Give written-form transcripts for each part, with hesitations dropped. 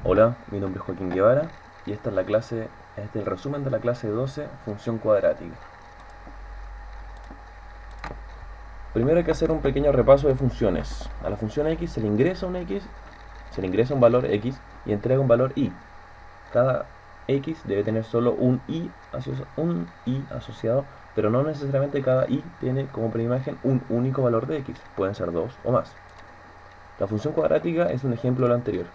Hola, mi nombre es Joaquín Guevara y esta es este es el resumen de la clase 12, función cuadrática. Primero hay que hacer un pequeño repaso de funciones. A la función x se le ingresa un valor x y entrega un valor y. Cada x debe tener solo un i asociado, pero no necesariamente cada i tiene como preimagen un único valor de x, pueden ser dos o más. La función cuadrática es un ejemplo de lo anterior.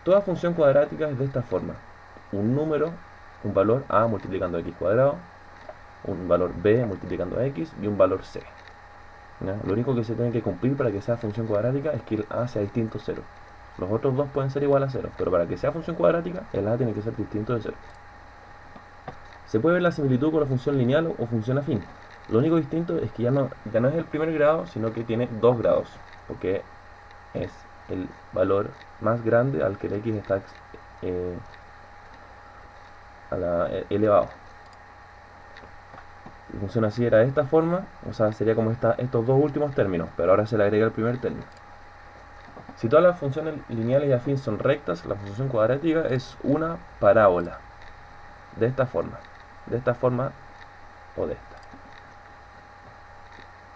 Toda función cuadrática es de esta forma: un número, un valor a multiplicando x cuadrado, un valor b multiplicando a x y un valor c. ¿Ya? Lo único que se tiene que cumplir para que sea función cuadrática es que el a sea distinto a 0. Los otros dos pueden ser igual a 0, pero para que sea función cuadrática el a tiene que ser distinto de 0. Se puede ver la similitud con la función lineal o función afín. Lo único distinto es que ya no es el primer grado, sino que tiene 2 grados, porque es el valor más grande al que el x está elevado. Y funciona así, era de esta forma, o sea, sería como estos dos últimos términos, pero ahora se le agrega el primer término. Si todas las funciones lineales y afín son rectas, la función cuadrática es una parábola. De esta forma o de esta.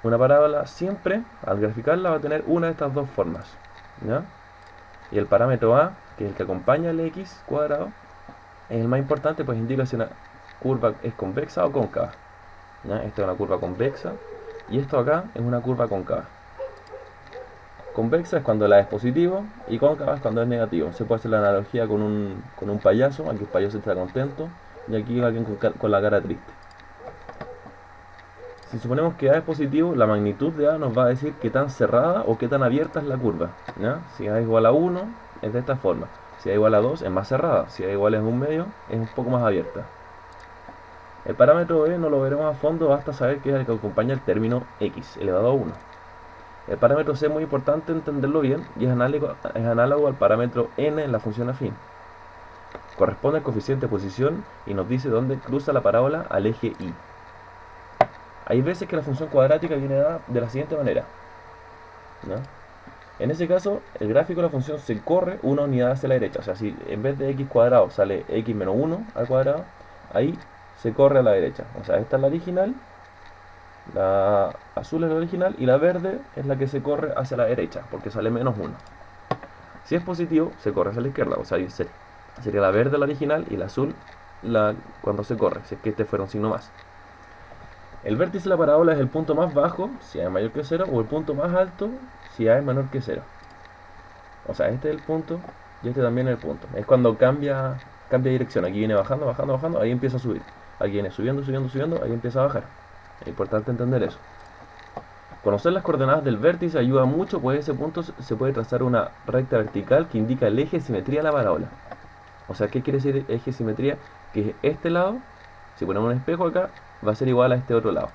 Una parábola siempre, al graficarla, va a tener una de estas dos formas, ¿ya? Y el parámetro a, que es el que acompaña el x cuadrado, es el más importante, pues indica si una curva es convexa o cóncava. ¿Ya? Esta es una curva convexa y esto acá es una curva cóncava. Convexa es cuando la es positivo y cóncava es cuando es negativo. Se puede hacer la analogía con un payaso. Aquí el payaso está contento y aquí alguien con la cara triste. Si suponemos que a es positivo, la magnitud de a nos va a decir qué tan cerrada o qué tan abierta es la curva, ¿ya? Si a es igual a 1 es de esta forma, si a igual a 2 es más cerrada, si a igual a 1/2 es un poco más abierta. El parámetro b no lo veremos a fondo, basta saber que es el que acompaña el término x elevado a 1. El parámetro c es muy importante entenderlo bien y es análogo al parámetro n en la función afín. Corresponde al coeficiente de posición y nos dice dónde cruza la parábola al eje y. Hay veces que la función cuadrática viene dada de la siguiente manera, ¿no? En ese caso, el gráfico de la función se corre una unidad hacia la derecha. O sea, si en vez de x cuadrado sale x menos 1 al cuadrado, ahí se corre a la derecha. O sea, esta es la original, la azul es la original y la verde es la que se corre hacia la derecha, porque sale menos 1. Si es positivo, se corre hacia la izquierda. O sea, sería la verde la original y la azul cuando se corre, si es que este fuera un signo más. El vértice de la parábola es el punto más bajo, si a es mayor que 0, o el punto más alto, si a es menor que 0. O sea, este es el punto y este también es el punto. Es cuando cambia dirección. Aquí viene bajando, bajando, bajando, ahí empieza a subir. Aquí viene subiendo, subiendo, subiendo, ahí empieza a bajar. Es importante entender eso. Conocer las coordenadas del vértice ayuda mucho, pues ese punto se puede trazar una recta vertical que indica el eje de simetría de la parábola. O sea, ¿qué quiere decir eje de simetría? Que este lado, si ponemos un espejo acá, va a ser igual a este otro lado.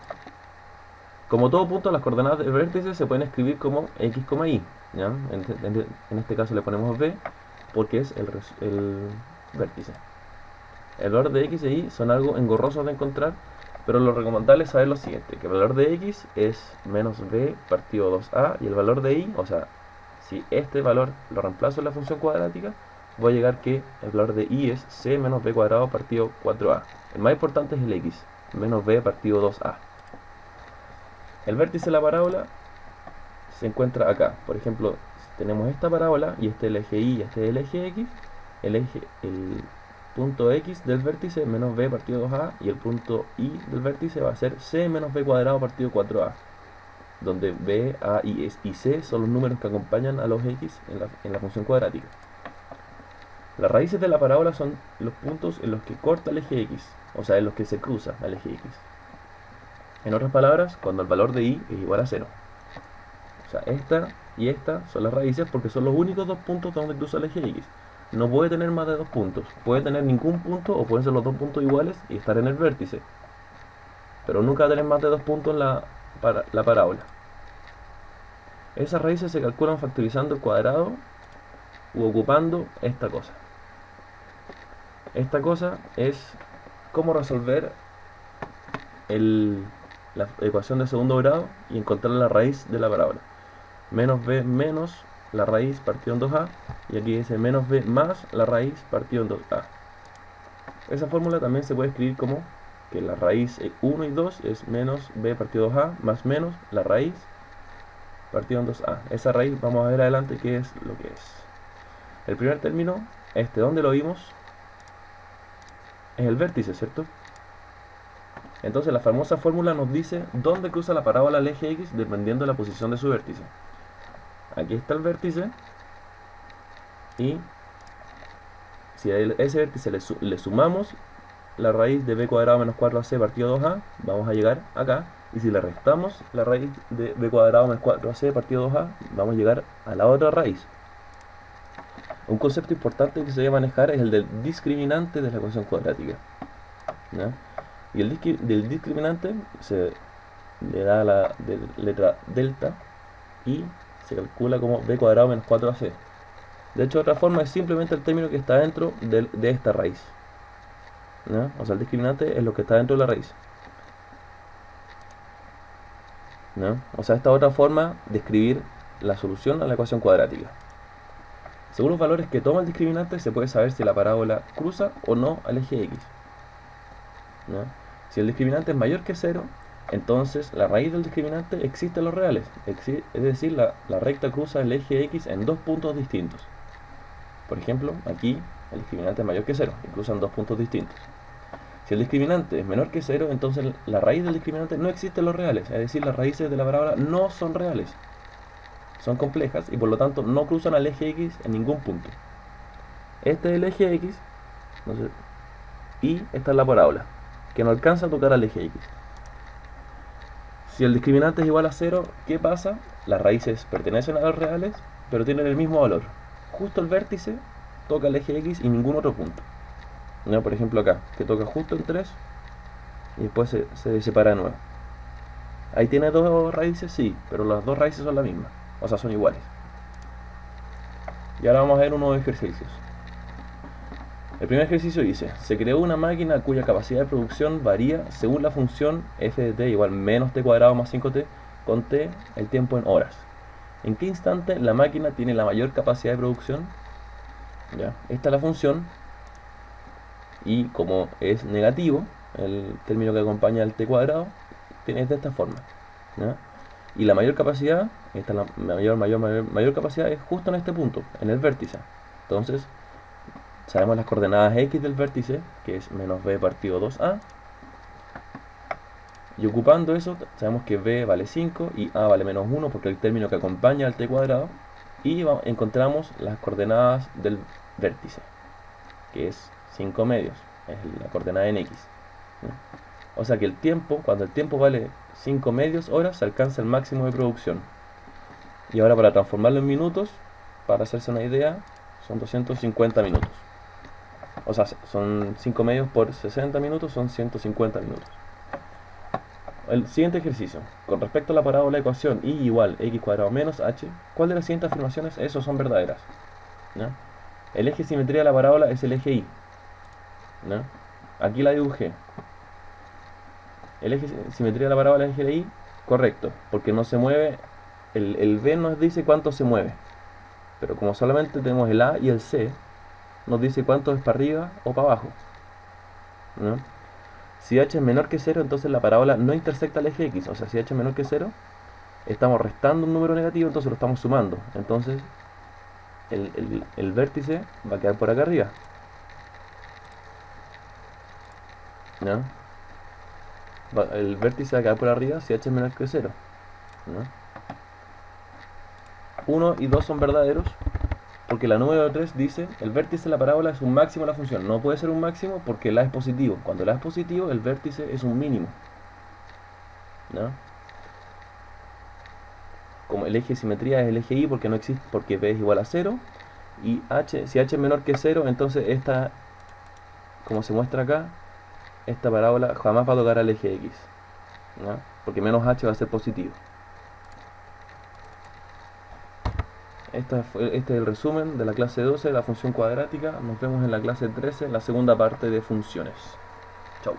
Como todo punto, las coordenadas del vértice se pueden escribir como x, y, ¿ya? En este caso le ponemos b porque es el vértice. El valor de x e y son algo engorrosos de encontrar, pero lo recomendable es saber lo siguiente: que el valor de x es menos b partido 2a, y el valor de y, o sea, si este valor lo reemplazo en la función cuadrática, voy a llegar que el valor de y es c menos b cuadrado partido 4a. El más importante es el x, menos b partido 2a. El vértice de la parábola se encuentra acá. Por ejemplo, tenemos esta parábola y este es el eje y este es el eje x. El punto x del vértice menos b partido 2a, y el punto y del vértice va a ser c menos b cuadrado partido 4a, donde b, a y c son los números que acompañan a los x en la función cuadrática. Las raíces de la parábola son los puntos en los que corta el eje x, o sea, en los que se cruza al eje x. En otras palabras, cuando el valor de y es igual a 0. O sea, esta y esta son las raíces porque son los únicos dos puntos donde cruza el eje x. No puede tener más de dos puntos. Puede tener ningún punto o pueden ser los dos puntos iguales y estar en el vértice. Pero nunca va a tener más de dos puntos en la parábola. Esas raíces se calculan factorizando el cuadrado u ocupando esta cosa. Esta cosa es cómo resolver la ecuación de segundo grado y encontrar la raíz de la parábola. Menos b menos la raíz partido en 2a, y aquí dice menos b más la raíz partido en 2a. Esa fórmula también se puede escribir como que la raíz 1 y 2 es menos b partido 2a más menos la raíz partido en 2a. Esa raíz vamos a ver adelante qué es lo que es. El primer término, ¿dónde lo vimos? Es el vértice, ¿cierto? Entonces la famosa fórmula nos dice dónde cruza la parábola al eje X dependiendo de la posición de su vértice. Aquí está el vértice, y si a ese vértice le sumamos la raíz de b cuadrado menos 4ac partido 2a, vamos a llegar acá. Y si le restamos la raíz de b cuadrado menos 4ac partido 2a, vamos a llegar a la otra raíz. Un concepto importante que se debe manejar es el del discriminante de la ecuación cuadrática, ¿ya? Y el del discriminante se le da la letra delta y se calcula como b cuadrado menos 4ac. De hecho, otra forma es simplemente el término que está dentro de esta raíz, ¿ya? O sea, el discriminante es lo que está dentro de la raíz, ¿ya? O sea, esta otra forma de escribir la solución a la ecuación cuadrática. Según los valores que toma el discriminante, se puede saber si la parábola cruza o no al eje X, ¿ya? Si el discriminante es mayor que 0, entonces la raíz del discriminante existe en los reales, es decir, la recta cruza el eje X en dos puntos distintos. Por ejemplo, aquí el discriminante es mayor que 0 y cruzan dos puntos distintos. Si el discriminante es menor que 0, entonces la raíz del discriminante no existe en los reales, es decir, las raíces de la parábola no son reales, son complejas y por lo tanto no cruzan al eje X en ningún punto. Este es el eje X, entonces, y esta es la parábola, que no alcanza a tocar al eje X. Si el discriminante es igual a 0, ¿qué pasa? Las raíces pertenecen a los reales, pero tienen el mismo valor. Justo el vértice toca el eje X y ningún otro punto, ¿no? Por ejemplo acá, que toca justo en 3 y después se separa de nuevo. Ahí tiene dos raíces, sí, pero las dos raíces son la misma, o sea, son iguales. Y ahora vamos a ver unos ejercicios. El primer ejercicio dice, se creó una máquina cuya capacidad de producción varía según la función f de t igual menos t cuadrado más 5t con t el tiempo en horas. ¿En qué instante la máquina tiene la mayor capacidad de producción? ¿Ya? Esta es la función, y como es negativo, el término que acompaña al t cuadrado es de esta forma, ¿ya? Y la mayor capacidad, esta es la mayor capacidad es justo en este punto, en el vértice. Entonces, sabemos las coordenadas x del vértice, que es menos b partido 2a. Y ocupando eso, sabemos que b vale 5 y a vale menos 1 porque es el término que acompaña al t cuadrado. Y encontramos las coordenadas del vértice, que es 5 medios, es la coordenada en x, ¿no? O sea que el tiempo, cuando el tiempo vale 5 medios horas, se alcanza el máximo de producción. Y ahora para transformarlo en minutos, para hacerse una idea, son 250 minutos. O sea, son 5 medios por 60 minutos, son 150 minutos. El siguiente ejercicio. Con respecto a la parábola ecuación y igual x cuadrado menos h, ¿cuál de las siguientes afirmaciones esos son verdaderas? ¿No? El eje de simetría de la parábola es el eje y, ¿no? Aquí la dibujé. El eje de simetría de la parábola es el eje de y, correcto, porque no se mueve, el b nos dice cuánto se mueve, pero como solamente tenemos el a y el c, nos dice cuánto es para arriba o para abajo, ¿no? Si h es menor que 0, entonces la parábola no intersecta el eje x. O sea, si h es menor que 0, estamos restando un número negativo, entonces lo estamos sumando. Entonces, el vértice va a quedar por acá arriba, ¿no? El vértice va a quedar por arriba si h es menor que 0, ¿no? 1 y 2 son verdaderos, porque la número 3 dice, el vértice de la parábola es un máximo de la función. No puede ser un máximo porque el a es positivo. Cuando el a es positivo, el vértice es un mínimo, ¿no? Como el eje de simetría es el eje y porque no existe, porque b es igual a 0. Y si h es menor que 0, entonces esta, como se muestra acá, esta parábola jamás va a tocar al eje x, ¿no? Porque menos h va a ser positivo. Este es el resumen de la clase 12 de la función cuadrática. Nos vemos en la clase 13, la segunda parte de funciones. Chau.